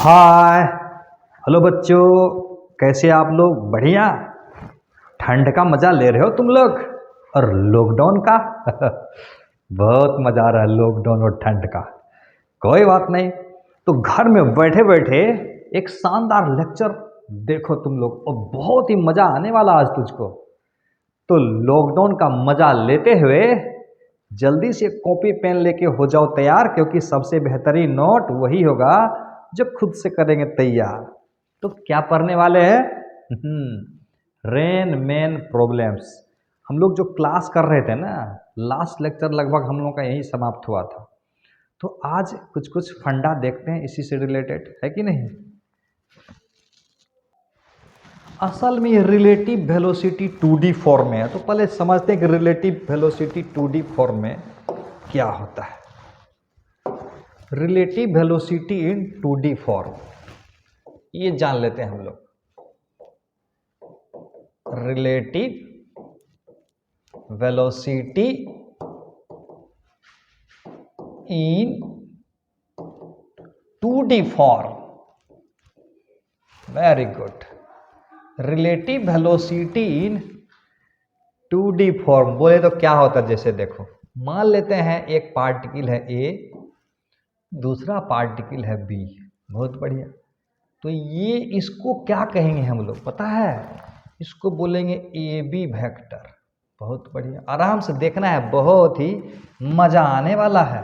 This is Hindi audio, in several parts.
हाय। हेलो बच्चों, कैसे आप लोग? बढ़िया। ठंड का मज़ा ले रहे हो तुम लोग? और लॉकडाउन का बहुत मज़ा आ रहा है लॉकडाउन और ठंड का। कोई बात नहीं, तो घर में बैठे बैठे एक शानदार लेक्चर देखो तुम लोग, और बहुत ही मज़ा आने वाला आज तुझको। तो लॉकडाउन का मज़ा लेते हुए जल्दी से कॉपी पेन लेके हो जाओ तैयार, क्योंकि सबसे बेहतरीन नोट वही होगा जो खुद से करेंगे तैयार। तो क्या पढ़ने वाले हैं? Rain main problems. हम लोग जो क्लास कर रहे थे ना, लास्ट लेक्चर लगभग हम लोग का यही समाप्त हुआ था। तो आज कुछ कुछ फंडा देखते हैं इसी से रिलेटेड, है कि नहीं। असल में ये रिलेटिव वेलोसिटी 2D फॉर्म में है, तो पहले समझते हैं कि रिलेटिव वेलोसिटी 2D फॉर्म में क्या होता है। रिलेटिव वेलोसिटी इन 2D फॉर्म, ये जान लेते हैं हम लोग। रिलेटिव वेलोसिटी इन 2D form, very good. Relative velocity इन 2D फॉर्म बोले तो क्या होता है, जैसे देखो मान लेते हैं एक पार्टिकल है A, दूसरा पार्टिकल है B। बहुत बढ़िया। तो ये इसको क्या कहेंगे हम लोग पता है? इसको बोलेंगे AB वेक्टर। बहुत बढ़िया, आराम से देखना है, बहुत ही मजा आने वाला है।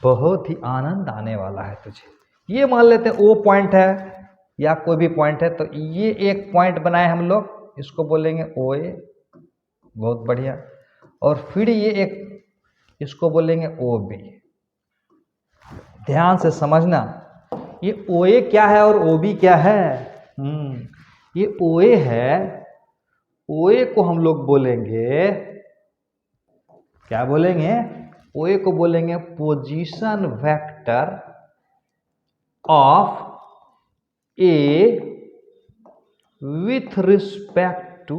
बहुत ही आनंद आने वाला है तुझे। ये मान लेते हैं O पॉइंट है या कोई भी पॉइंट है, तो ये एक पॉइंट बनाए हम लोग, इसको बोलेंगे OA। बहुत बढ़िया। और फिर ये एक, इसको बोलेंगे OB। ध्यान से समझना, ये OA क्या है और OB क्या है। ये OA है, OA को हम लोग बोलेंगे, क्या बोलेंगे? OA को बोलेंगे position vector of A with respect to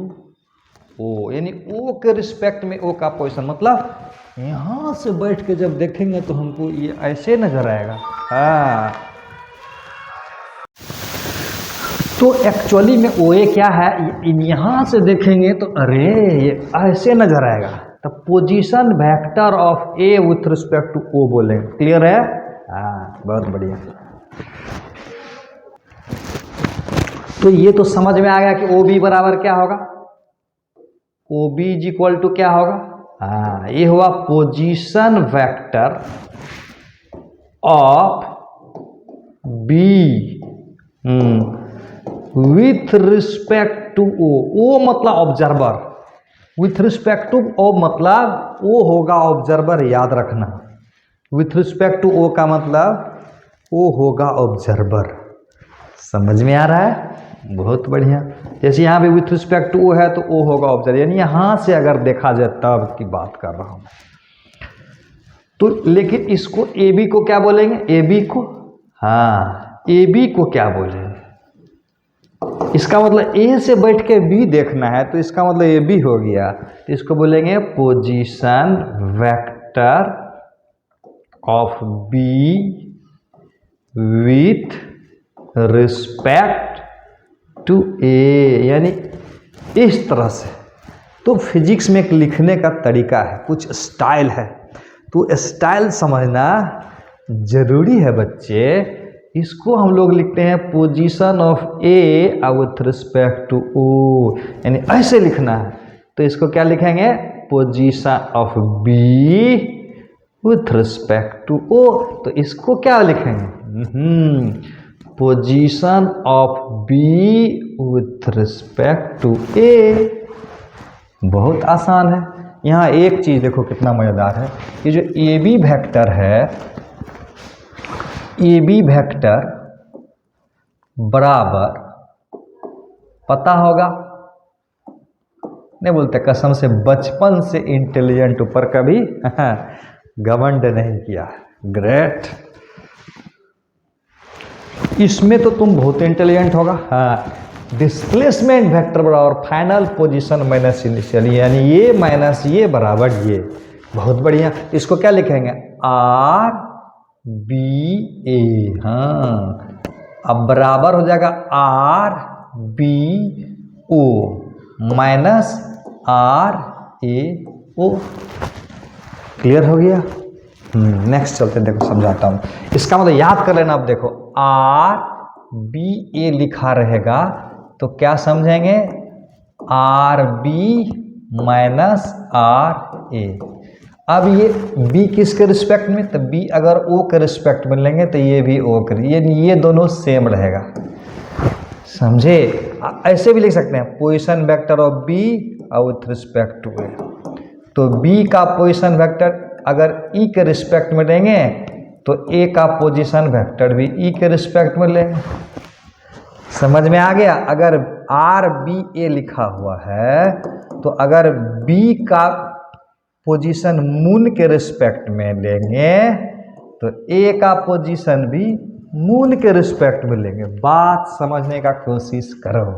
O, यानी O के रिस्पेक्ट में O का पोजीशन, मतलब यहां से बैठ के जब देखेंगे तो हमको ये ऐसे नजर आएगा। हाँ, तो एक्चुअली में OA क्या है, यहां से देखेंगे तो अरे ये ऐसे नजर आएगा। तो position vector of A with respect to O बोलेंगे। क्लियर है? हाँ, बहुत बढ़िया। तो ये तो समझ में आ गया कि OB बराबर क्या होगा। OB इज इक्वल टू क्या होगा? हाँ, ये हुआ position vector of B with respect to O। O मतलब observer, with respect to O मतलब O होगा ऑब्जर्वर, याद रखना। विथ रिस्पेक्ट टू O का मतलब O होगा ऑब्जर्वर। समझ में आ रहा है? बहुत बढ़िया। जैसे यहाँ पे विथ रिस्पेक्ट टू O है तो O होगा ऑब्जर्वर, यानी यहाँ से अगर देखा जाए तब की बात कर रहा हूँ। तो लेकिन इसको AB को क्या बोलेंगे? AB को, हाँ, AB को क्या बोलेंगे? इसका मतलब A से बैठ के B देखना है, तो इसका मतलब AB हो गया। तो इसको बोलेंगे position vector of B with respect to A, यानी इस तरह से। तो फिजिक्स में एक लिखने का तरीका है, कुछ स्टाइल है, तो स्टाइल समझना जरूरी है बच्चे। इसको हम लोग लिखते हैं position of A with respect to O, यानी ऐसे लिखना है। तो इसको क्या लिखेंगे? Position of B with respect to O। तो इसको क्या लिखेंगे? Position of B with respect to A। बहुत आसान है। यहाँ एक चीज देखो कितना मजेदार है, ये जो AB वेक्टर है, AB वेक्टर बराबर, पता होगा, नहीं बोलते कसम से, बचपन से इंटेलिजेंट ऊपर कभी घमंड नहीं किया। ग्रेट। इसमें तो तुम बहुत इंटेलिजेंट होगा। हाँ, डिस्प्लेसमेंट वेक्टर बराबर फाइनल पोजीशन माइनस इनिशियल, यानी ये माइनस ये बराबर ये। बहुत बढ़िया। इसको क्या लिखेंगे? R बी ए, हाँ, अब बराबर हो जाएगा R B O minus R A O. Clear हो गया। नेक्स्ट चलते, देखो समझाता हूँ। इसका मतलब याद कर लेना। अब देखो आर बी ए लिखा रहेगा तो क्या समझेंगे, आर बी माइनस आर ए। अब ये b किसके रिस्पेक्ट में, तो b अगर o के रिस्पेक्ट में लेंगे तो ये भी o के, ये दोनों सेम रहेगा, समझे। ऐसे भी लिख सकते हैं position vector of b with respect to a। तो b का पोजीशन वेक्टर अगर e के रिस्पेक्ट में लेंगे तो a का पोजीशन वेक्टर भी e के रिस्पेक्ट में लेंगे। समझ में आ गया। अगर आर बी ए लिखा हुआ है तो अगर b का पोजीशन मून के रिस्पेक्ट में लेंगे तो ए का पोजीशन भी मून के रिस्पेक्ट में लेंगे। बात समझने का कोशिश करो।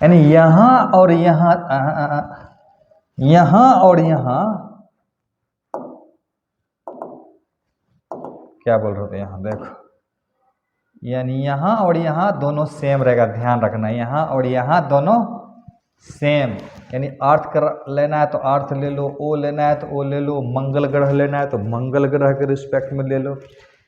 यानी यहां और यहां, यहां और यहां, क्या बोल रहे थे, यहां देखो, यानी यहां और यहां दोनों सेम रहेगा। ध्यान रखना, यहां और यहां दोनों सेम। यानी अर्थ कर लेना है तो अर्थ ले लो, ओ लेना है तो ओ ले लो, मंगल ग्रह लेना है तो मंगल ग्रह के रिस्पेक्ट में ले लो।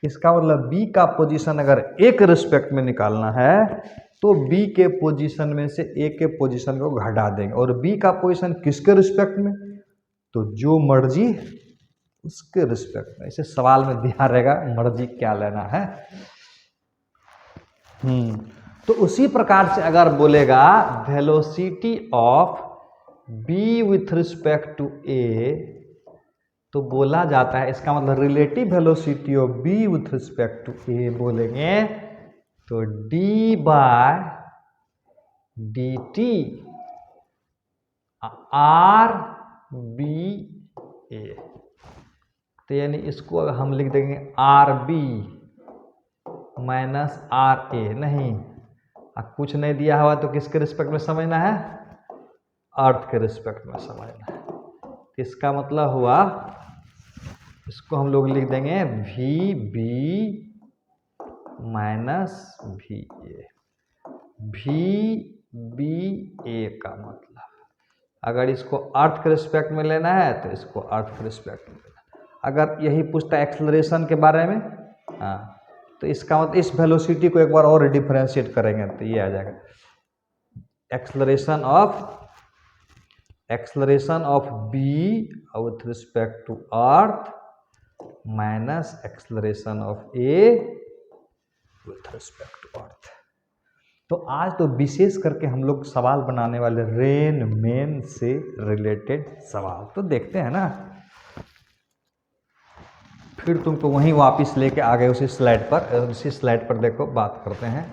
इसका मतलब बी का पोजीशन अगर ए के रिस्पेक्ट में निकालना है तो बी के पोजीशन में से ए के पोजीशन को घटा देंगे। और बी का पोजीशन किसके रिस्पेक्ट में, तो जो मर्जी उसके रिस्पेक्ट में। इसे सवाल में दिया रहेगा मर्जी क्या लेना है। तो उसी प्रकार से अगर बोलेगा velocity of b with respect to a, तो बोला जाता है, इसका मतलब relative velocity of b with respect to a बोलेंगे तो d by D T R B A. तो यानी इसको अगर हम लिख देंगे R B minus R A, नहीं कुछ नहीं दिया हुआ तो किसके रिस्पेक्ट में समझना है, अर्थ के रिस्पेक्ट में समझना है। इसका मतलब हुआ, इसको हम लोग लिख देंगे V B minus V A. V B A का मतलब अगर इसको अर्थ के रिस्पेक्ट में लेना है तो इसको अर्थ के रिस्पेक्ट में लेना। अगर यही पूछता है एक्सेलरेशन के बारे में, हाँ, तो इसका मतलब इस वेलोसिटी को एक बार और डिफरेंशिएट करेंगे तो ये आ जाएगा acceleration of B with respect to earth minus acceleration of A with respect to earth. तो आज तो विशेष करके हम लोग सवाल बनाने वाले रेन मेन से रिलेटेड सवाल तो देखते हैं ना। फिर तुमको वहीं वापस लेके आ गए उसी स्लाइड पर। उसी स्लाइड पर देखो बात करते हैं,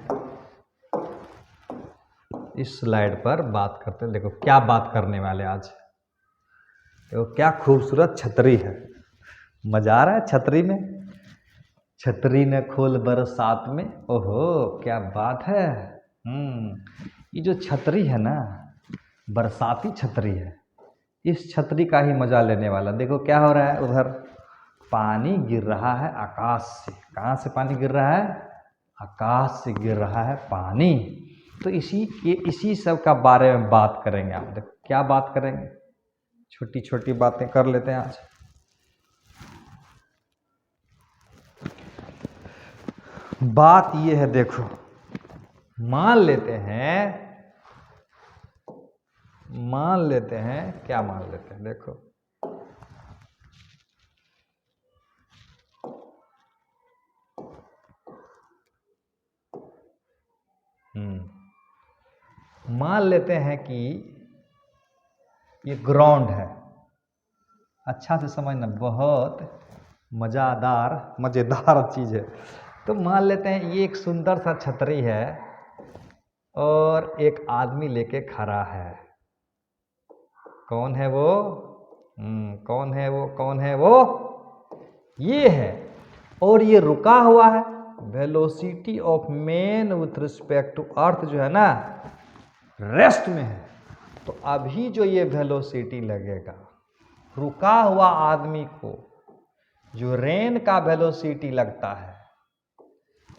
इस स्लाइड पर बात करते हैं। देखो क्या बात करने वाले आज। देखो क्या खूबसूरत छतरी है, मजा आ रहा है छतरी में। छतरी न खोल बरसात में, ओहो क्या बात है। ये जो छतरी है ना, बरसाती छतरी है, इस छतरी का ही मजा लेने वाला। देखो क्या हो रहा है, उधर पानी गिर रहा है आकाश से। कहाँ से पानी गिर रहा है, आकाश से गिर रहा है पानी। तो इसी सब का बारे में बात करेंगे। आप देखो क्या बात करेंगे, छोटी छोटी बातें कर लेते हैं आज। बात ये है, देखो मान लेते हैं क्या मान लेते हैं, देखो मान लेते हैं कि ये ग्राउंड है। अच्छा से समझना, बहुत मज़ेदार चीज़ है। तो मान लेते हैं ये एक सुंदर सा छतरी है और एक आदमी लेके खड़ा है। कौन है वो, कौन है वो, ये है। और ये रुका हुआ है। Velocity of man with respect to earth जो है ना, रेस्ट में है। तो अभी जो ये वेलोसिटी लगेगा रुका हुआ आदमी को, जो रेन का वेलोसिटी लगता है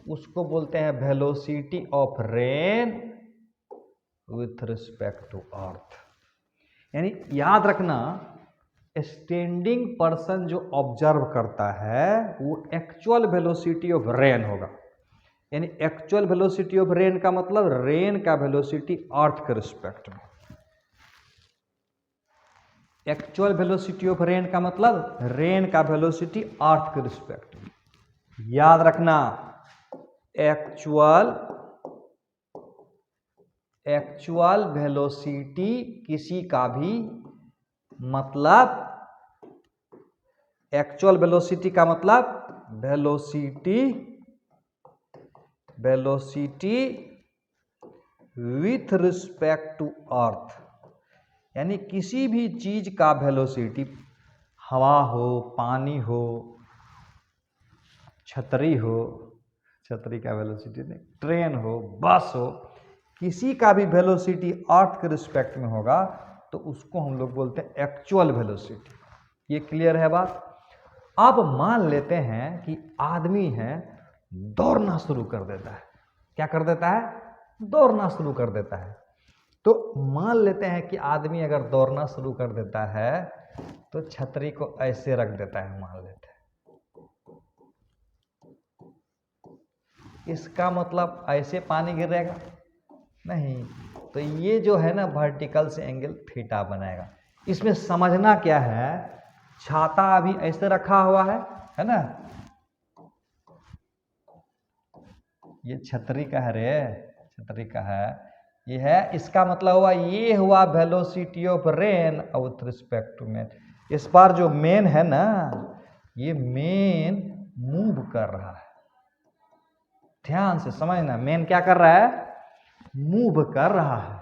उसको बोलते हैं velocity of rain with respect to earth. यानी याद रखना, स्टैंडिंग पर्सन जो ऑब्जर्व करता है वो एक्चुअल वेलोसिटी ऑफ रेन होगा। यानी एक्चुअल वेलोसिटी ऑफ रेन का मतलब रेन का वेलोसिटी अर्थ के रिस्पेक्ट में। एक्चुअल वेलोसिटी ऑफ रेन का मतलब रेन का वेलोसिटी अर्थ के रिस्पेक्ट में। याद रखना, एक्चुअल वेलोसिटी किसी का भी मतलब, एक्चुअल वेलोसिटी का मतलब velocity with respect to earth. यानी किसी भी चीज का वेलोसिटी, हवा हो, पानी हो, छतरी हो, छतरी का वेलोसिटी नहीं, ट्रेन हो, बस हो, किसी का भी वेलोसिटी अर्थ के रिस्पेक्ट में होगा तो उसको हम लोग बोलते हैं एक्चुअल वेलोसिटी। ये क्लियर है बात। अब मान लेते हैं कि आदमी है, दौड़ना शुरू कर देता है। क्या कर देता है? दौड़ना शुरू कर देता है। तो मान लेते हैं कि आदमी अगर दौड़ना शुरू कर देता है तो छतरी को ऐसे रख देता है, मान लेते हैं। इसका मतलब ऐसे पानी गिरेगा नहीं, तो ये जो है ना वर्टिकल से एंगल थीटा बनाएगा। इसमें समझना क्या है, छाता अभी ऐसे रखा हुआ है ना, ये छतरी का है रे, छतरी का है, ये है, इसका मतलब हुआ ये हुआ velocity of rain with respect to man. इस बार जो मेन है ना, ये मेन मूव कर रहा है। ध्यान से समझना, मेन क्या कर रहा है? मूव कर रहा है।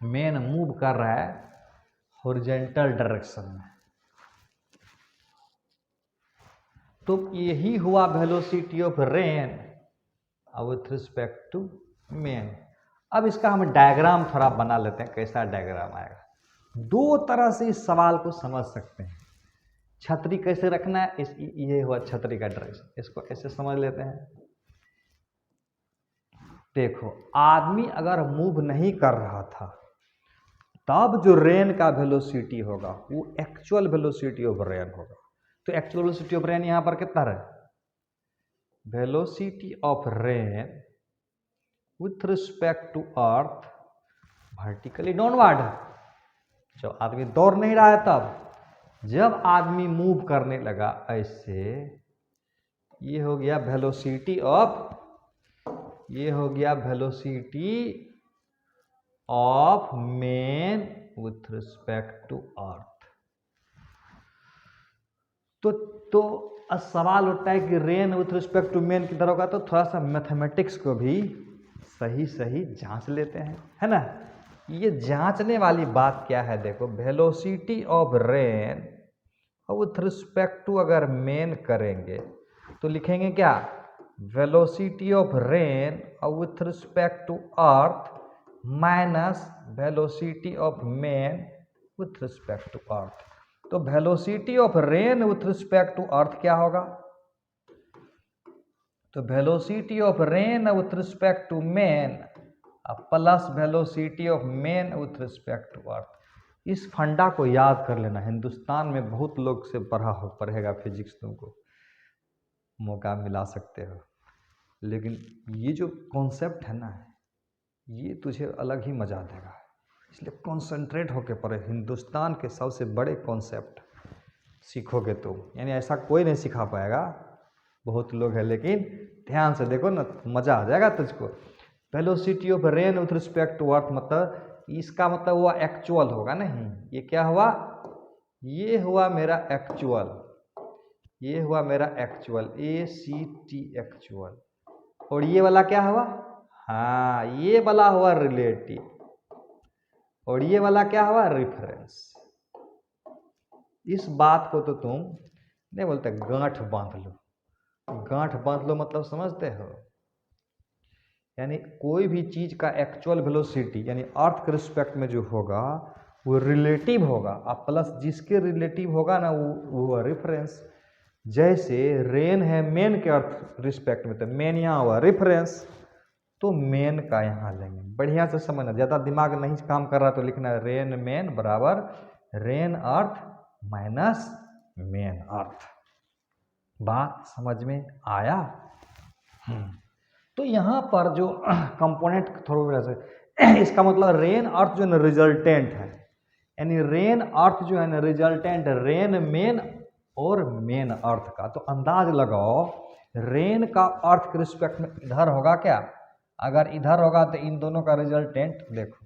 मेन मूव कर रहा है हॉरिजॉन्टल डायरेक्शन में। तो यही हुआ velocity of rain with respect to man. अब इसका हम डायग्राम थोड़ा बना लेते हैं, कैसा डायग्राम आएगा। दो तरह से इस सवाल को समझ सकते हैं। छतरी कैसे रखना है, ये हुआ छतरी का डायरेक्शन, इसको ऐसे समझ लेते हैं। देखो, आदमी अगर मूव नहीं कर रहा था तब जो रेन का वेलोसिटी होगा वो एक्चुअल वेलोसिटी ऑफ रेन होगा। तो एक्चुअल वेलोसिटी ऑफ रेन यहां पर कितना रहे? Velocity of rain with respect to earth vertically downward. जब आदमी दौड़ नहीं रहा है तब, जब आदमी मूव करने लगा ऐसे, ये हो गया वेलोसिटी ऑफ, ये हो गया velocity of man with respect to earth. तो सवाल उठता है कि rain with respect to man किधर होगा, तो थोड़ा सा मैथमेटिक्स को भी सही सही जांच लेते हैं, है ना। ये जांचने वाली बात क्या है, देखो, velocity of rain with respect to अगर मेन करेंगे तो लिखेंगे क्या? Velocity of rain with respect to earth minus velocity of man with respect to earth. तो velocity of rain with respect to earth क्या होगा? तो velocity of rain with respect to man plus velocity of man with respect to earth. इस फंडा को याद कर लेना। हिंदुस्तान में बहुत लोग से पढ़ेगा फिजिक्स, तुमको मौका मिला सकते हो, लेकिन ये जो कॉन्सेप्ट है ना, ये तुझे अलग ही मजा देगा। इसलिए कॉन्सेंट्रेट होके पढ़े। हिंदुस्तान के सबसे बड़े कॉन्सेप्ट सीखोगे तो, यानी ऐसा कोई नहीं सिखा पाएगा, बहुत लोग हैं, लेकिन ध्यान से देखो ना, मजा आ जाएगा तुझको। Velocity of rain with respect to earth मतलब, इसका मतलब हुआ एक्चुअल होगा नहीं। ये क्या हुआ? ये हुआ मेरा एक्चुअल, ये हुआ मेरा एक्चुअल, ACT एक्चुअल। और ये वाला क्या हुआ? हाँ, ये वाला हुआ रिलेटिव, और ये वाला क्या हुआ? रेफरेंस। इस बात को तो तुम नहीं बोलते गांठ बांध लो। गांठ बांध लो मतलब समझते हो? यानी कोई भी चीज का एक्चुअल वेलोसिटी यानी अर्थ के रिस्पेक्ट में जो होगा वो रिलेटिव होगा, और प्लस जिसके रिलेटिव होगा ना वो रेफरेंस। जैसे रेन है मेन के अर्थ रिस्पेक्ट में, तो मेन यहाँ हुआ रेफरेंस, तो मेन का यहाँ लेंगे। बढ़िया से समझना, ज़्यादा दिमाग नहीं काम कर रहा तो लिखना है रेन मेन बराबर रेन अर्थ माइनस मेन अर्थ। बात समझ में आया? तो यहाँ पर जो कंपोनेंट थोड़ा से इसका मतलब रेन अर्थ जो है रिजल्टेंट है, यानी रेन अर्थ जो है ना रिजल्टेंट रेन मेन और मेन अर्थ का। तो अंदाज लगाओ रेन का अर्थ के रिस्पेक्ट में इधर होगा क्या? अगर इधर होगा तो इन दोनों का रिजल्टेंट देखो,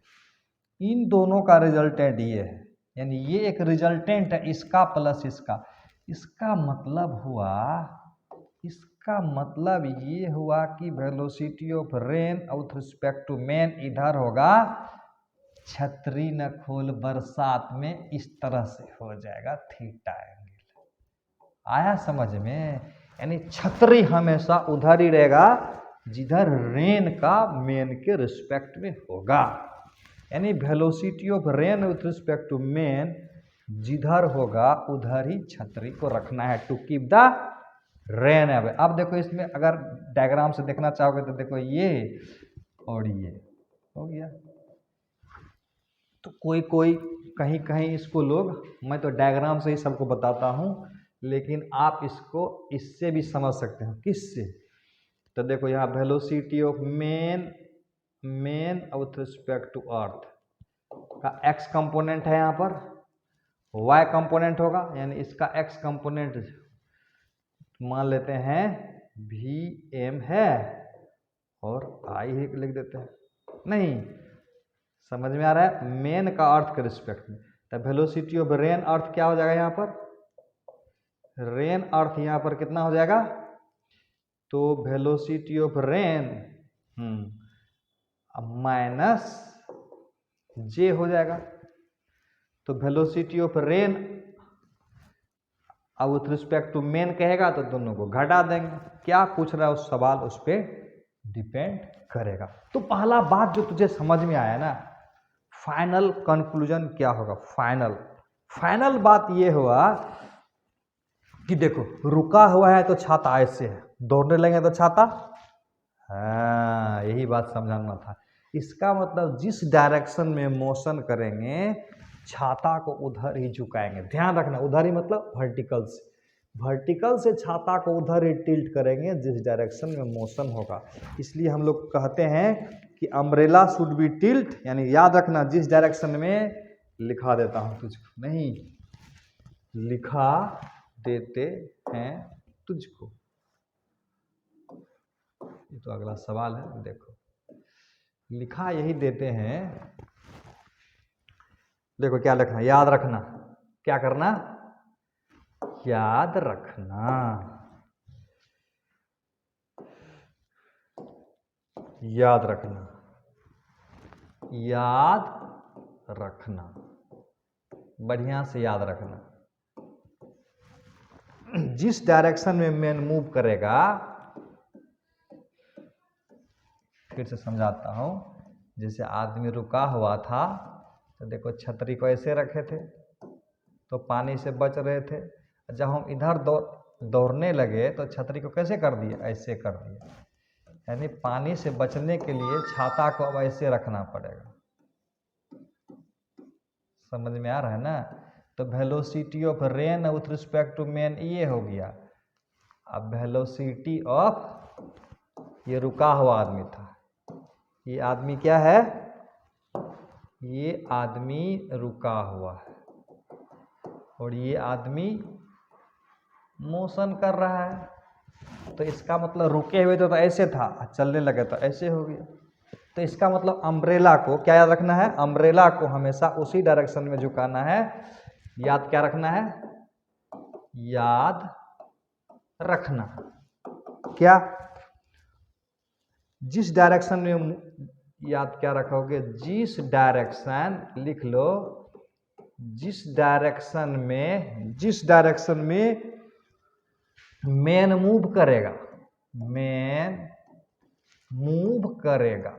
इन दोनों का रिजल्टेंट ये है, यानी ये एक रिजल्टेंट है इसका प्लस इसका। इसका मतलब ये हुआ कि velocity of rain with respect to man इधर होगा, छतरी न खोल बरसात में इस तरह से हो जाएगा थीटा एंगल। आया समझ में? यानी छतरी हमेशा उधर ही रहेगा जिधर रेन का मेन के रिस्पेक्ट में होगा, यानी velocity of rain with respect to man जिधर होगा उधर ही छतरी को रखना है to keep the rain away. अब देखो इसमें अगर डायग्राम से देखना चाहोगे तो देखो ये और ये हो गया। तो कोई कोई कहीं कहीं इसको लोग, मैं तो डायग्राम से ही सबको बताता हूँ, लेकिन आप इसको इससे भी समझ सकते हैं। किससे? तो देखो यहाँ velocity of man with respect to earth का एक्स कंपोनेंट है, यहाँ पर वाई कंपोनेंट होगा, यानी इसका एक्स कंपोनेंट मान लेते हैं भी एम है और आई लिख देते हैं। नहीं समझ में आ रहा है? मेन का अर्थ के रिस्पेक्ट में, तो वेलोसिटी ऑफ रेन अर्थ क्या हो जाएगा यहाँ पर? रेन अर्थ यहाँ पर कितना हो जाएगा? तो वेलोसिटी ऑफ रेन माइनस जे हो जाएगा। तो वेलोसिटी ऑफ रेन अब विथ रिस्पेक्ट टू मेन कहेगा तो दोनों को घटा देंगे। क्या पूछ रहा है उस सवाल, उस पर डिपेंड करेगा। तो पहला बात जो तुझे समझ में आया ना, फाइनल कंक्लूजन क्या होगा? फाइनल बात ये हुआ कि देखो रुका हुआ है तो छाता ऐसे है, दौड़ने लगे तो छाता, हाँ यही बात समझाना था। इसका मतलब जिस डायरेक्शन में मोशन करेंगे छाता को उधर ही झुकाएंगे। ध्यान रखना, उधर ही मतलब वर्टिकल से छाता को उधर ही टिल्ट करेंगे जिस डायरेक्शन में मोशन होगा। इसलिए हम लोग कहते हैं कि अम्ब्रेला शुड बी टिल्ट, यानी याद रखना जिस डायरेक्शन में, लिखा देता हूँ तुझको, नहीं लिखा देते हैं तुझको। ये तो अगला सवाल है, देखो लिखा यही देते हैं। देखो क्या लिखना, याद रखना, क्या करना, याद रखना, याद रखना, याद रखना, बढ़िया से याद रखना। जिस डायरेक्शन में मेन मूव करेगा, फिर से समझाता हूं, जैसे आदमी रुका हुआ था तो देखो छतरी को ऐसे रखे थे तो पानी से बच रहे थे। जब हम इधर दौड़ने लगे तो छतरी को कैसे कर दिए? ऐसे कर दिए, यानी पानी से बचने के लिए छाता को अब ऐसे रखना पड़ेगा। समझ में आ रहा है ना? तो velocity of rain with respect to man ये हो गया। अब वेलोसिटी ऑफ, ये रुका हुआ आदमी था, ये आदमी क्या है? ये आदमी रुका हुआ है और ये आदमी मोशन कर रहा है। तो इसका मतलब रुके हुए तो ऐसे था, चलने लगे तो ऐसे हो गया। तो इसका मतलब अम्ब्रेला को क्या याद रखना है? अम्ब्रेला को हमेशा उसी डायरेक्शन में झुकाना है। याद क्या रखना है? याद रखना क्या? जिस डायरेक्शन में, याद क्या रखोगे? जिस डायरेक्शन, लिख लो, जिस डायरेक्शन में मेन मूव करेगा, मेन मूव करेगा,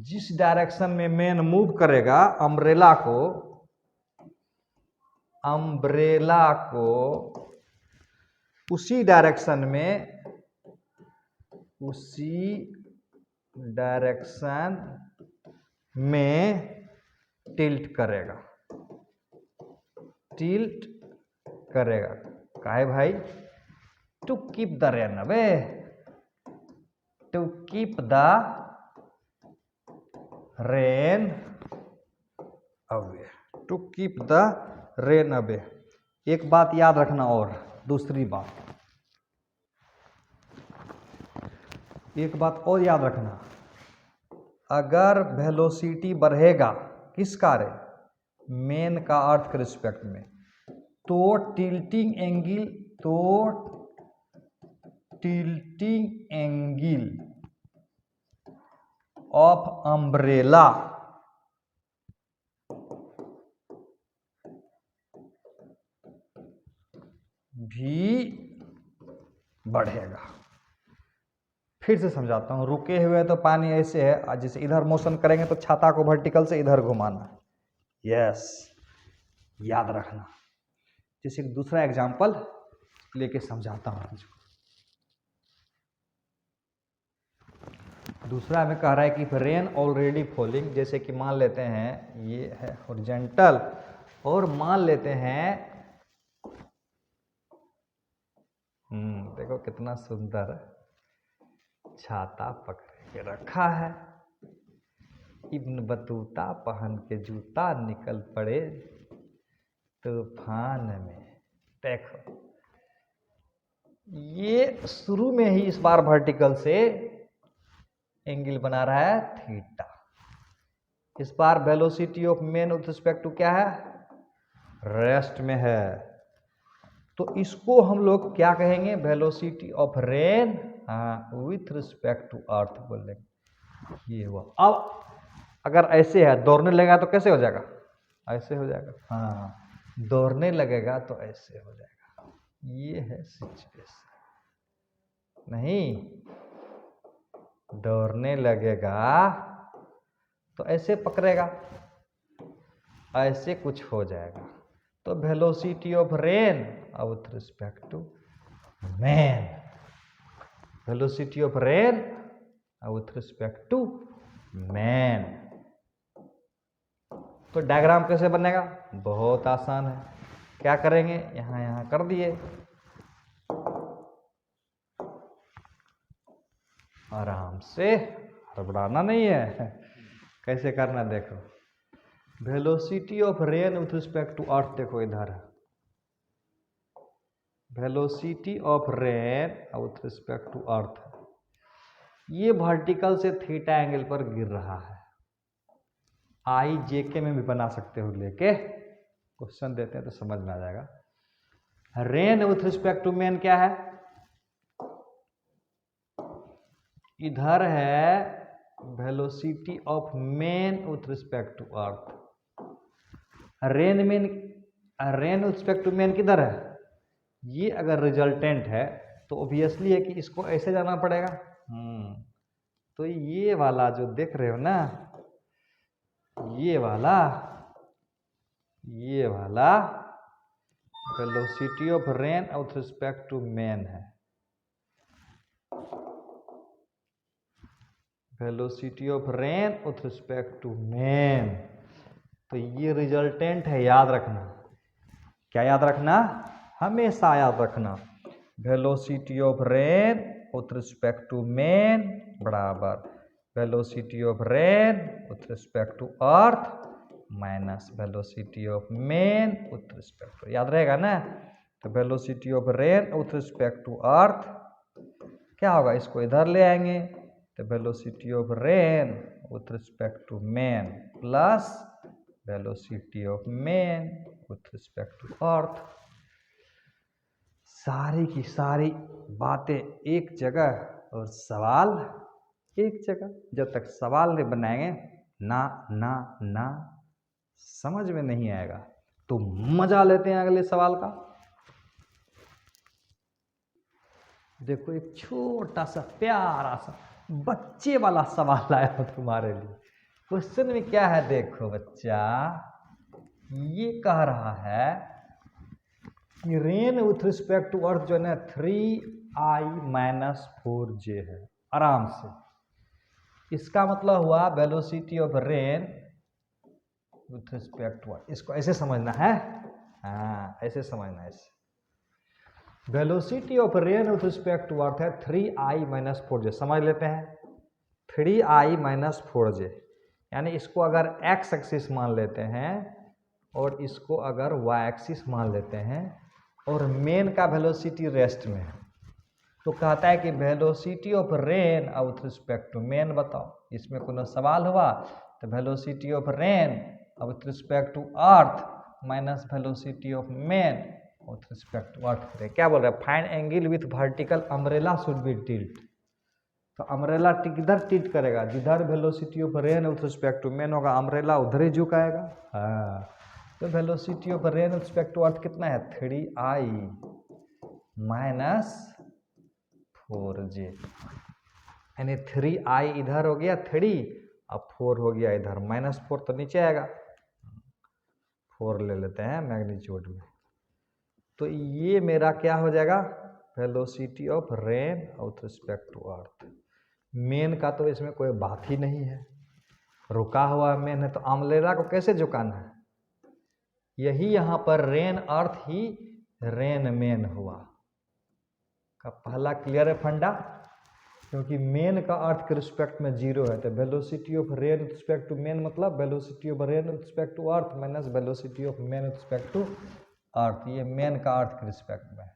जिस डायरेक्शन में मेन मूव करेगा, अम्ब्रेला को उसी डायरेक्शन में टिल्ट करेगा। काहे भाई? To keep the rain away, to keep the rain away, to keep the rain away. एक बात याद रखना, और दूसरी बात, एक बात और याद रखना, अगर वेलोसिटी बढ़ेगा किस कार्य, मेन का अर्थ के रिस्पेक्ट में, तो टिल्टिंग एंगल ऑफ अम्ब्रेला भी बढ़ेगा। फिर से समझाता हूं, रुके हुए तो पानी ऐसे है, जैसे इधर मोशन करेंगे तो छाता को वर्टिकल से इधर घुमाना। यस, याद रखना। जैसे एक दूसरा एग्जांपल लेके समझाता हूं। दूसरा हमें कह रहा है कि रेन ऑलरेडी फॉलिंग, जैसे कि मान लेते हैं ये है हॉरिजॉन्टल, और मान लेते हैं देखो कितना सुंदर छाता पकड़ के रखा है। इब्न बतूता पहन के जूता निकल पड़े तूफान में। देखो ये शुरू में ही इस बार वर्टिकल से एंगल बना रहा है थीटा। इस बार velocity of man with respect to क्या है, रेस्ट में है, तो इसको हम लोग क्या कहेंगे, velocity of rain with respect to earth बोलेंगे। ये हुआ। अब अगर ऐसे है, दौड़ने लगेगा तो कैसे हो जाएगा, ऐसे हो जाएगा। हाँ, दौड़ने लगेगा तो ऐसे हो जाएगा। ये है सिचुएशन। नहीं, दौड़ने लगेगा तो ऐसे पकड़ेगा, ऐसे कुछ हो जाएगा। तो velocity of rain with respect to man, velocity of rain with respect to man. तो डायग्राम कैसे बनेगा, बहुत आसान है। क्या करेंगे, यहां कर दिए, आराम से, हड़बड़ाना नहीं है। कैसे करना देखो, velocity of rain with respect to earth, देखो इधर है velocity of rain with respect to earth, ये वर्टिकल से थीटा एंगल पर गिर रहा है। आई जेके में भी बना सकते हो, लेके क्वेश्चन देते हैं तो समझ में आ जाएगा। Rain with respect to man क्या है, इधर है velocity of man with respect to earth. Rain with respect to man किधर है, ये अगर रिजल्टेंट है तो ऑब्वियसली है कि इसको ऐसे जाना पड़ेगा। तो ये वाला जो देख रहे हो ना, ये वाला velocity of rain with respect to man है, velocity of rain with respect to man. तो ये रिजल्टेंट है, याद रखना। क्या याद रखना, हमेशा याद रखना, velocity of rain with respect to man बराबर velocity of rain with respect to earth minus velocity of man with respect to, याद रहेगा ना। तो velocity of rain with respect to earth क्या होगा, इसको इधर ले आएंगे, तो velocity of rain with respect to man plus velocity of man with respect to earth. सारी की सारी बातें एक जगह और सवाल एक जगह। जब तक सवाल नहीं बनाएंगे ना समझ में नहीं आएगा। तो मजा लेते हैं अगले सवाल का। देखो एक छोटा सा प्यारा सा बच्चे वाला सवाल आया हो तुम्हारे लिए। क्वेश्चन में क्या है, देखो बच्चा, ये कह रहा है कि rain with respect to earth जो है ना 3i-4j है, आराम से। इसका मतलब हुआ velocity of rain with respect to earth. इसको ऐसे समझना है, हाँ ऐसे समझना है। इसे velocity of rain with respect to earth है 3i-4j। समझ लेते हैं 3i-4j, यानी इसको अगर x एक्सिस मान लेते हैं और इसको अगर y एक्सिस मान लेते हैं और मेन का वेलोसिटी रेस्ट में है, तो कहता है कि velocity of rain with respect to man बताओ। इसमें कोनो सवाल हुआ तो velocity of rain with respect to earth minus velocity of man with respect to earth करें। क्या बोल रहा है, find angle with vertical umbrella should be tilt. तो अम्ब्रेला किधर टिल्ट करेगा, जिधर velocity of rain with respect to man होगा अम्ब्रेला उधर ही झुकाएगा। हाँ, तो velocity of rain with respect to earth कितना है 3i-4j, यानी 3i इधर हो गया 3 और 4 हो गया इधर, -4 तो नीचे आएगा, 4 ले लेते हैं मैग्नीट्यूड में। तो ये मेरा क्या हो जाएगा velocity of rain with respect to earth. Man का तो इसमें कोई बात ही नहीं है, रुका हुआ मेन है, तो अम्ब्रेला को कैसे झुकाना है। यही यहाँ पर रेन अर्थ ही रेन मेन हुआ का पहला क्लियर है फंडा, क्योंकि मेन का अर्थ के रिस्पेक्ट में 0 है। तो velocity of rain with respect to man मतलब velocity of rain with respect to earth minus velocity of man with respect to earth. ये मेन का अर्थ के रिस्पेक्ट में,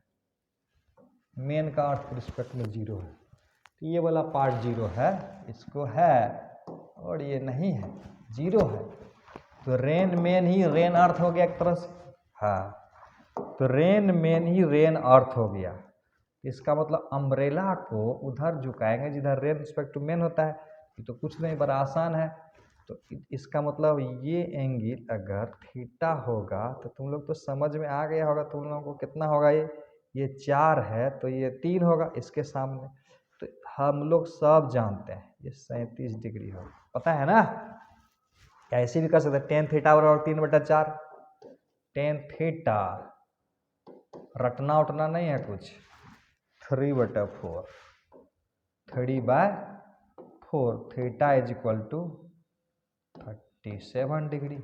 मेन का अर्थ के रिस्पेक्ट में 0 है, तो ये वाला पार्ट 0 है, इसको है और ये नहीं है, 0 है। तो रेन मेन ही रेन अर्थ हो गया एक तरह से। हाँ, तो रेन मेन ही रेन अर्थ हो गया। इसका मतलब अम्ब्रेला को उधर झुकाएंगे जिधर रेन रिस्पेक्ट टू मेन होता है। ये तो कुछ नहीं, बड़ा आसान है। तो इसका मतलब ये एंगल अगर थीटा होगा तो तुम लोग तो समझ में आ गया होगा, तुम लोगों को कितना होगा, ये 4 है तो ये 3 होगा इसके सामने। तो हम लोग सब जानते हैं ये 37 डिग्री होगा, पता है ना। ऐसे भी कर सकते हैं टेन थीटा और 3/4, टेन थीटा रटना उठना नहीं है कुछ, 3/4, 3/4 theta is equal to 37 degree.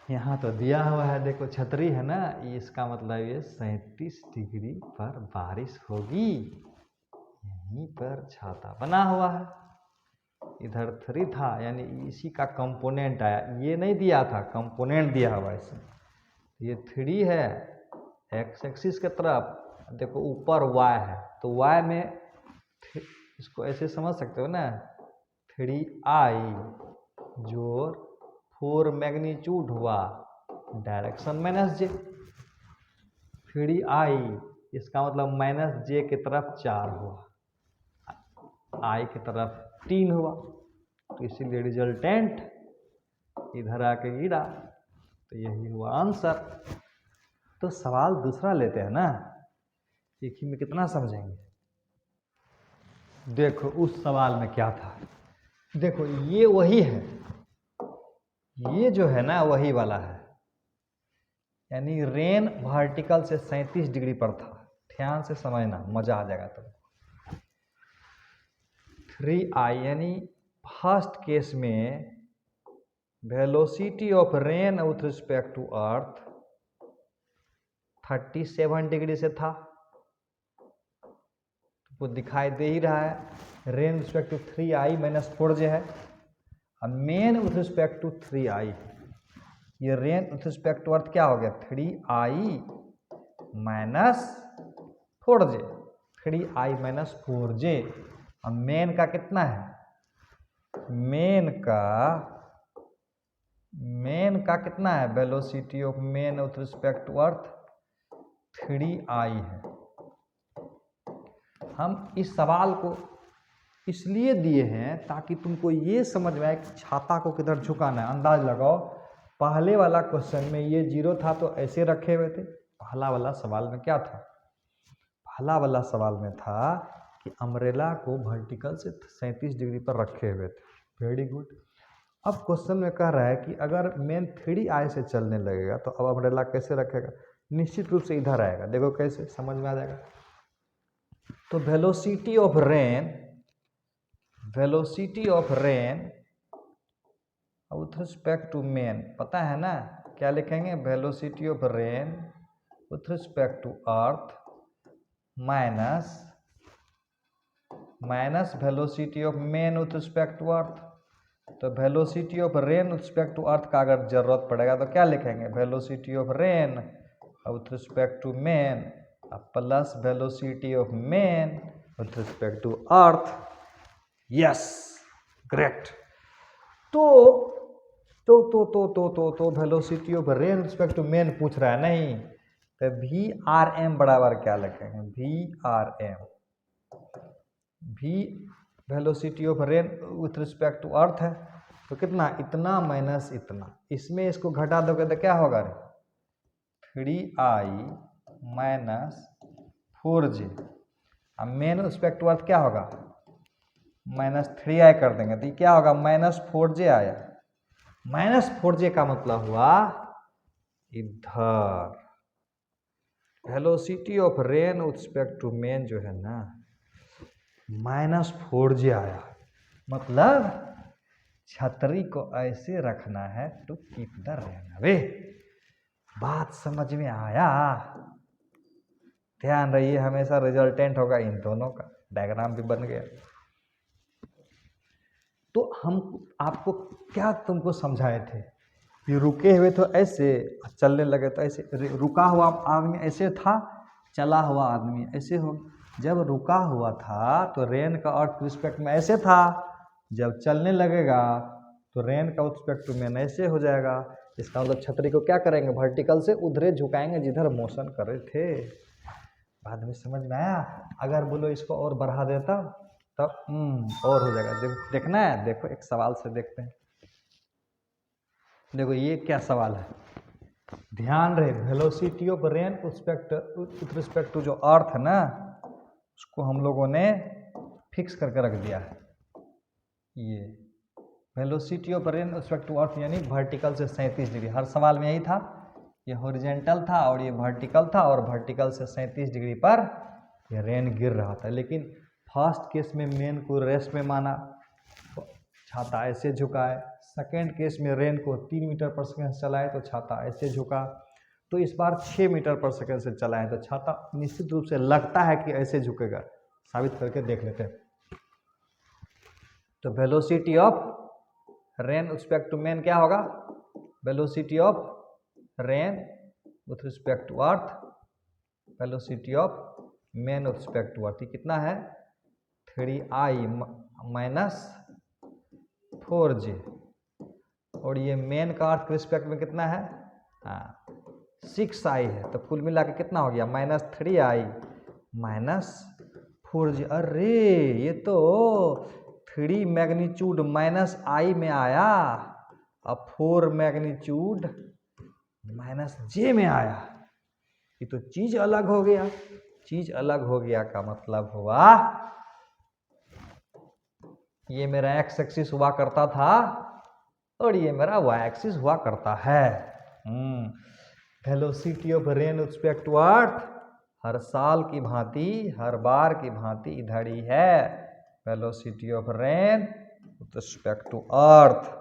यहाँ तो दिया हुआ है देखो छतरी है ना, इसका मतलब ये 37 डिग्री पर बारिश होगी, यहीं पर छाता बना हुआ है। इधर 3 था यानी इसी का कंपोनेंट आया, ये नहीं दिया था, कंपोनेंट दिया हुआ इसमें। ये 3 है एक्स एक्सिस की तरफ, देखो ऊपर y है तो y में इसको ऐसे समझ सकते हो ना, 3i जोड़ 4 मैग्नीट्यूड हुआ डायरेक्शन -j, 3i इसका मतलब -j की तरफ 4 हुआ, i की तरफ 3 हुआ, तो इसीलिए रिजल्टेंट इधर आके गिरा, तो यही हुआ आंसर। तो सवाल दूसरा लेते हैं ना, एक ही में कितना समझेंगे। देखो उस सवाल में क्या था, देखो ये वही है, ये जो है ना वही वाला है, यानी रेन वर्टिकल से 37 डिग्री पर था। ध्यान से समझना, मजा आ जाएगा तुमको। 3i यानी फर्स्ट केस में velocity of rain with respect to earth 37 degree से था, वो दिखाई दे ही रहा है। रेन रिस्पेक्ट टू 3i-4j है, और main with respect to 3i, ये rain with respect to earth क्या हो गया 3i-4j, 3i-4j। अब मेन का कितना है, मेन का कितना है, velocity of man with respect to earth 3i है। हम इस सवाल को इसलिए दिए हैं ताकि तुमको ये समझ में आए कि छाता को किधर झुकाना है। अंदाज लगाओ, पहले वाला क्वेश्चन में ये 0 था तो ऐसे रखे हुए थे, पहला वाला सवाल में क्या था, पहला वाला सवाल में था कि अम्ब्रेला को वर्टिकल से 37 डिग्री पर रखे हुए थे। Very good. अब क्वेश्चन में कह रहा है कि अगर मेन 3i से चलने लगेगा तो अब अम्ब्रेला कैसे रखेगा, निश्चित रूप से इधर आएगा। देखो कैसे समझ में आ जाएगा। तो velocity of rain with respect to man, पता है ना क्या लिखेंगे? Velocity of rain with respect to earth minus velocity of man with respect to earth. तो velocity of rain with respect to earth का अगर जरूरत पड़ेगा तो क्या लिखेंगे? Velocity of rain with respect to man plus velocity of man with respect to earth. Yes, great. तो velocity of rain respect to main पूछ रहा है नहीं, तो वी आर एम बराबर क्या लिखेंगे? V velocity of rain with respect to earth है तो कितना? इतना माइनस इतना। इसमें इसको घटा दोगे तो क्या होगा रे? 3i minus 4j। अब मेन रिस्पेक्ट टू अर्थ क्या होगा? माइनस 3i कर देंगे तो ये क्या होगा? माइनस 4j आया। माइनस 4j का मतलब हुआ इधर। Velocity of rain with respect to man जो है ना माइनस 4j आया, मतलब छतरी को ऐसे रखना है to keep the rain away. बात समझ में आया? ध्यान रहिए, हमेशा रिजल्टेंट होगा इन दोनों का। डायग्राम भी बन गया। तो हम आपको क्या तुमको समझाए थे कि रुके हुए तो ऐसे, चलने लगे तो ऐसे। रुका हुआ आदमी ऐसे था, चला हुआ आदमी ऐसे हो। जब रुका हुआ था तो रेन का अर्थ रिस्पेक्ट में ऐसे था, जब चलने लगेगा तो रेन का रिस्पेक्ट टू मेन ऐसे हो जाएगा। इसका मतलब छतरी को क्या करेंगे? वर्टिकल से उधरे झुकाएंगे जिधर मोशन कर रहे थे। बाद में समझ में आया? अगर बोलो इसको और बढ़ा देता तब और हो जाएगा। जब देखना है, देखो एक सवाल से देखते हैं। देखो ये क्या सवाल है, ध्यान रहे। Velocity of rain with respect to जो अर्थ है ना, उसको हम लोगों ने फिक्स करके रख दिया है। ये velocity of rain with respect to earth यानी वर्टिकल से 37 डिग्री। हर सवाल में यही था, ये हॉरिजॉन्टल था और ये वर्टिकल था, और वर्टिकल से 37 डिग्री पर ये रेन गिर रहा था। लेकिन फर्स्ट केस में मेन को रेस्ट में माना, छाता ऐसे झुकाए। सेकेंड केस में रेन को 3 मीटर पर सेकेंड चलाए तो छाता ऐसे झुका। तो इस बार 6 मीटर पर सेकेंड से चलाएं तो छाता निश्चित रूप से लगता है कि ऐसे झुकेगा। साबित करके देख लेते हैं। तो velocity of rain respect to man क्या होगा? Velocity of rain with respect to earth, velocity of man with respect to earth कितना है? 3i minus 4j। और ये मेन का अर्थ रिस्पेक्ट में कितना है? 6i है। तो कुल मिला के कितना हो गया? Minus 3i minus 4j। अरे ये तो 3 मैग्नीट्यूड माइनस i में आया, अब 4 मैग्नीट्यूड माइनस j में आया। ये तो चीज अलग हो गया। चीज अलग हो गया का मतलब हुआ ये मेरा एक्स एक्सिस हुआ करता था और ये मेरा वाई एक्सिस हुआ करता है। Velocity of rain respect to earth हर साल की भांति, हर बार की भांति इधर ही है। Velocity of rain with respect to earth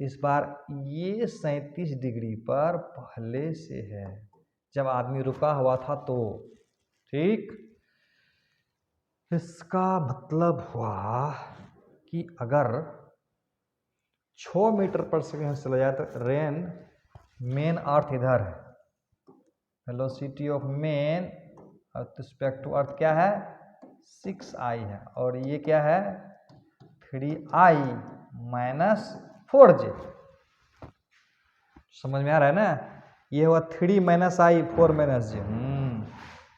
इस बार ये 37 डिग्री पर पहले से है, जब आदमी रुका हुआ था तो। ठीक, इसका मतलब हुआ कि अगर 6 मीटर पर सेकेंड चला जाए तो रेन मेन अर्थ इधर है। Velocity of man with respect to earth क्या है? 6i है, और ये क्या है? 3i minus 4j। समझ में आ रहा है ना? ये हुआ 3 माइनस i 4 माइनस j।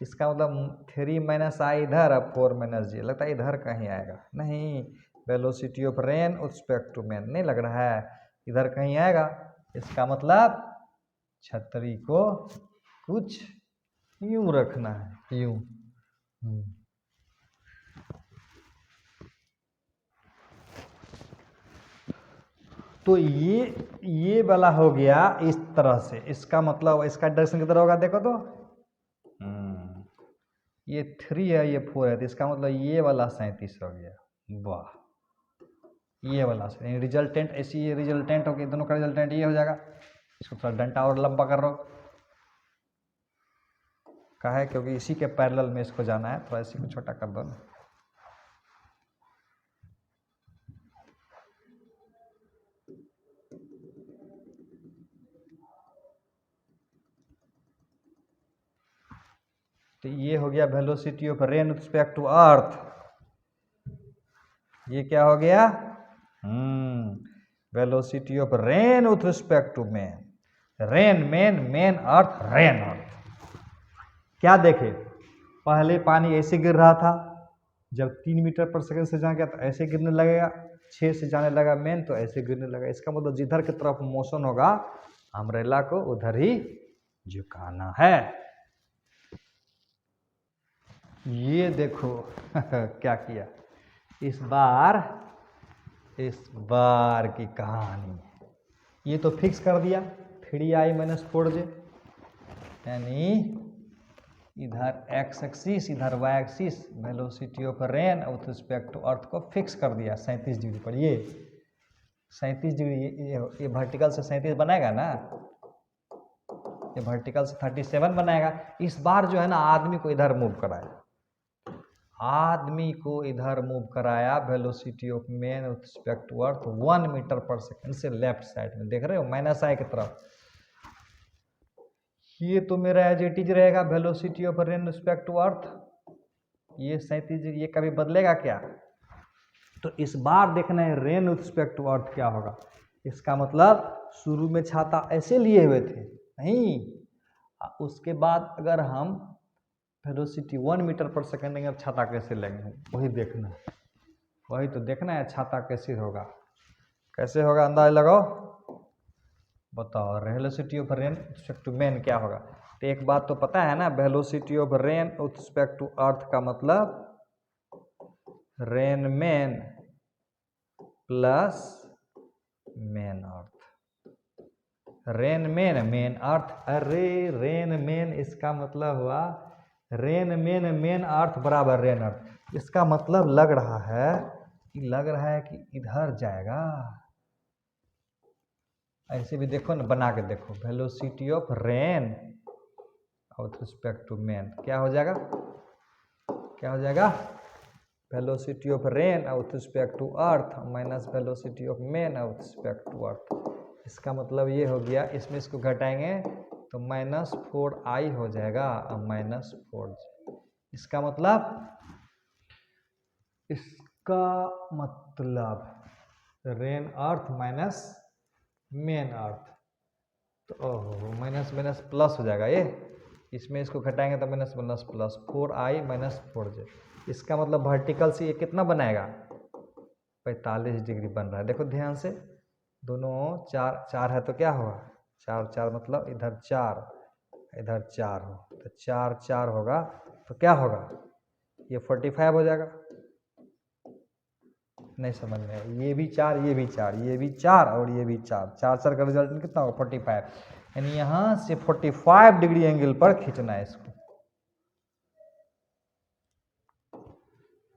इसका मतलब 3 माइनस i इधर, अब 4 माइनस j। लगता है इधर कहीं आएगा, नहीं। Velocity of rain with respect to man नहीं लग रहा है, इधर कहीं आएगा। इसका मतलब छतरी को कुछ यूं रखना है, यूं। तो ये वाला हो गया इस तरह से, इसका मतलब इसका डायरेक्शन किधर होगा देखो तो, ये 3 है ये 4 है, तो इसका मतलब ये वाला 37 हो गया। वाह, ये वाला रिजल्टेंट ऐसी, ये रिजल्टेंट हो गया, दोनों का रिजल्टेंट ये हो जाएगा। इसको थोड़ा डंटा और लंबा कर लो, का है क्योंकि इसी के पैरेलल में इसको जाना है, थोड़ा इसी को छोटा कर दो ना। तो ये हो गया velocity of rain with respect to earth. ये क्या हो गया? Velocity of rain with respect to man, rain man earth, rain earth. क्या देखे, पहले पानी ऐसे गिर रहा था, जब 3 मीटर पर सेकंड से जाने गया तो ऐसे गिरने लगेगा, 6 से जाने लगा मेन तो ऐसे गिरने लगा। इसका मतलब जिधर की तरफ मोशन होगा अम्ब्रेला को उधर ही झुकाना है। ये देखो क्या किया इस बार की कहानी, ये तो फिक्स कर दिया 3i-4j, यानी इधर x एक्सिस इधर y axis, velocity of rain with respect to earth को फिक्स कर दिया 37 डिग्री पर। ये 37 डिग्री, ये वर्टिकल से 37 बनाएगा ना, ये वर्टिकल से 37 बनाएगा। इस बार जो है ना आदमी को इधर मूव कराया, आदमी को इधर मूव कराया, velocity of man with respect to earth 1 metre पर सेकंड से लेफ्ट साइड में, देख रहे हो माइनस आई की तरफ। ये तो मेरा एज इट इज रहेगा velocity of rain respect to earth, ये 37, ये कभी बदलेगा क्या? तो इस बार देखना है rain with respect to earth क्या होगा। इसका मतलब शुरू में छाता ऐसे लिए हुए थे नहीं, उसके बाद अगर हम वेलोसिटी 1 मीटर पर सेकंड लेंगे, अब छाता कैसे लेंगे वही देखना है, वही तो देखना है छाता कैसे होगा, कैसे होगा अंदाज लगाओ, बताओ। Velocity of rain with respect to man क्या होगा? तो एक बात तो पता है ना, velocity of rain with respect to earth का मतलब rain man plus man earth, rain man earth. अरे रेन मेन, इसका मतलब हुआ रेन मेन अर्थ बराबर रेन अर्थ। इसका मतलब लग रहा है कि इधर जाएगा, ऐसे भी देखो ना, बना के देखो, velocity of rain with respect to man क्या हो जाएगा, क्या हो जाएगा? Velocity of rain with respect to earth minus velocity of man with respect to earth. इसका मतलब ये हो गया, इसमें इसको घटाएंगे तो -4i हो जाएगा और -4j। इसका मतलब रेन अर्थ माइनस मेन अर्थ, तो ओहो माइनस प्लस हो जाएगा ये, इसमें इसको घटाएंगे तो माइनस प्लस 4i - 4j। इसका मतलब वर्टिकल से ये कितना बनाएगा? 45 डिग्री बन रहा है। देखो ध्यान से, दोनों 4 है तो क्या होगा, 4 मतलब इधर 4 इधर 4 हो, तो 4 होगा तो क्या होगा, ये 45 हो जाएगा। नहीं समझ में, ये भी 4 ये भी 4 ये भी 4 और ये भी 4 का रिजल्ट कितना होगा 45, यानी यहाँ से 45 डिग्री एंगल पर खींचना है इसको।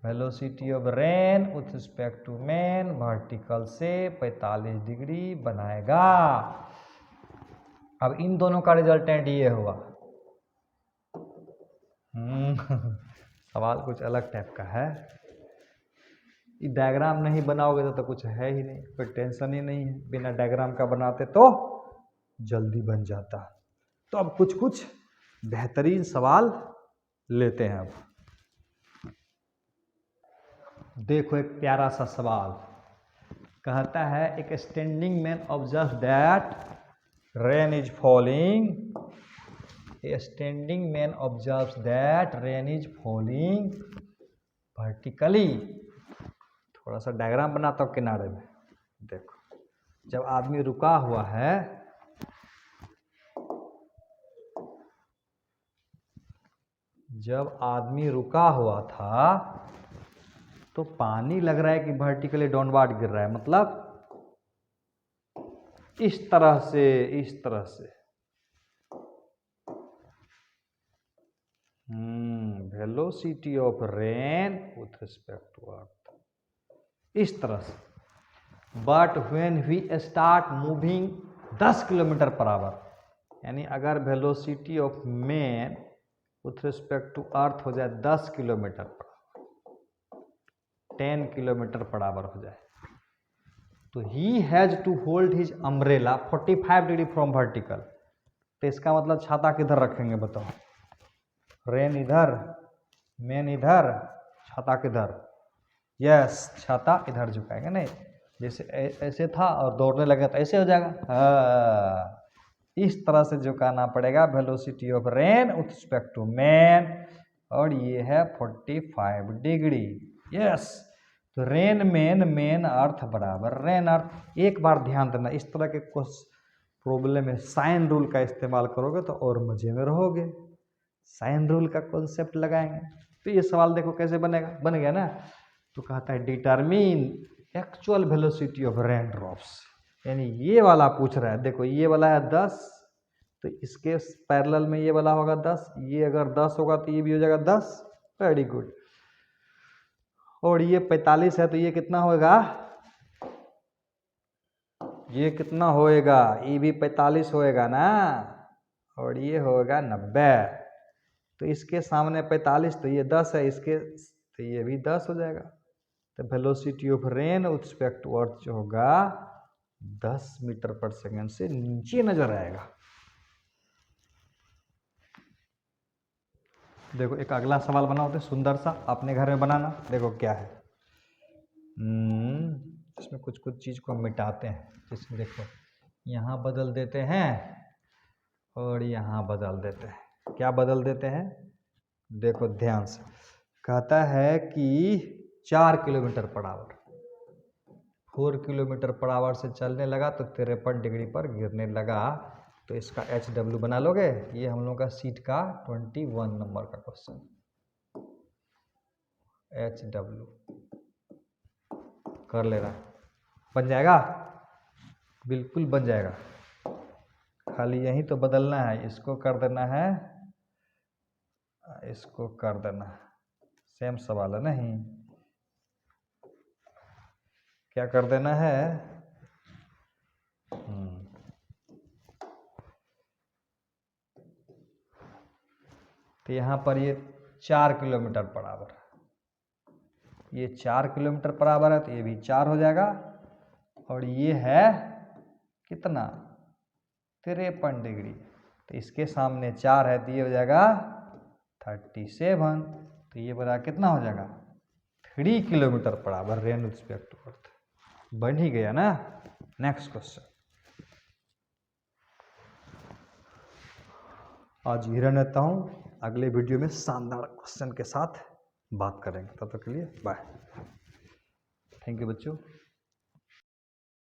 Velocity of rain with respect to man vertical से 45 डिग्री बनाएगा। अब इन दोनों का रिजल्टेंट ये हुआ। सवाल कुछ अलग टाइप का है, डायग्राम नहीं बनाओगे तो कुछ है ही नहीं, कोई टेंशन ही नहीं है, बिना डायग्राम का बनाते तो जल्दी बन जाता। तो अब कुछ बेहतरीन सवाल लेते हैं। अब देखो एक प्यारा सा सवाल कहता है, एक standing man observe that rain is falling, A standing man observes that rain is falling vertically. थोड़ा सा डायग्राम बनाता हूँ किनारे में, देखो जब आदमी रुका हुआ है, जब आदमी रुका हुआ था तो पानी लग रहा है कि वर्टिकली डाउनवर्ड गिर रहा है, मतलब इस तरह से, इस तरह से। Velocity of rain with respect to earth, इस तरह से। But when we start moving 10 kilometre per hour, यानी अगर velocity of man with respect to earth हो जाए 10 किलोमीटर पर, 10 किलोमीटर पर आवर हो जाए, तो ही has to hold his umbrella 45 degree from vertical. तो इसका मतलब छाता किधर रखेंगे बताओ? रेन इधर, मैन इधर, छाता किधर? यस, छाता इधर झुकाएंगे। नहीं, जैसे ऐसे था और दौड़ने लगे तो ऐसे हो जाएगा। हाँ, इस तरह से झुकाना पड़ेगा velocity of rain with respect to man, और ये है 45 डिग्री। यस, तो रेन मैन, मैन अर्थ बराबर रेन अर्थ। एक बार ध्यान देना, इस तरह के कुछ प्रॉब्लम में साइन रूल का इस्तेमाल करोगे तो और मजे में रहोगे। साइन रूल का कॉन्सेप्ट लगाएंगे तो ये सवाल देखो कैसे बनेगा, बन गया ना। तो कहता है determine actual velocity of rain drops, यानी ये वाला पूछ रहा है। देखो ये वाला है 10, तो इसके पैरेलल में ये वाला होगा 10, ये अगर 10 होगा तो ये भी हो जाएगा 10। Very good. और ये 45 है तो ये कितना होएगा? ये कितना होएगा? ये भी 45 होएगा ना, और ये होएगा 90। तो इसके सामने 45, तो ये 10 है, इसके तो ये भी 10 हो जाएगा। तो velocity of rain with respect to earth जो होगा 10 मीटर पर सेकंड से नीचे नजर आएगा। देखो एक अगला सवाल बनाओ तो सुंदर सा, अपने घर में बनाना। देखो क्या है, इसमें कुछ कुछ चीज को हम मिटाते हैं। जैसे देखो यहाँ बदल देते हैं और यहाँ बदल देते हैं। क्या बदल देते हैं? देखो ध्यान से, कहता है कि 4 kilometre per our, 4 kilometre per our से चलने लगा तो 53 डिग्री पर गिरने लगा। तो इसका HW बना लोगे। ये हम लोग का सीट का 21 नंबर का क्वेश्चन। HW कर लेना, बन जाएगा, बिल्कुल बन जाएगा। खाली यही तो बदलना है, इसको कर देना है, इसको कर देना है। सेम सवाल है नहीं, क्या कर देना है? तो यहाँ पर ये 4 किलोमीटर पर आवर, ये 4 किलोमीटर पर आवर है तो ये भी 4 हो जाएगा। और ये है कितना? 53 डिग्री। तो इसके सामने 4 है तो ये हो जाएगा 37। तो ये बड़ा कितना हो जाएगा? 3 kilometre per hour rain with respect to earth. बन ही गया ना। Next question. आज ही रहने देता हूँ, अगले वीडियो में शानदार क्वेश्चन के साथ बात करेंगे। तब तक के लिए बाय। थैंक यू बच्चों।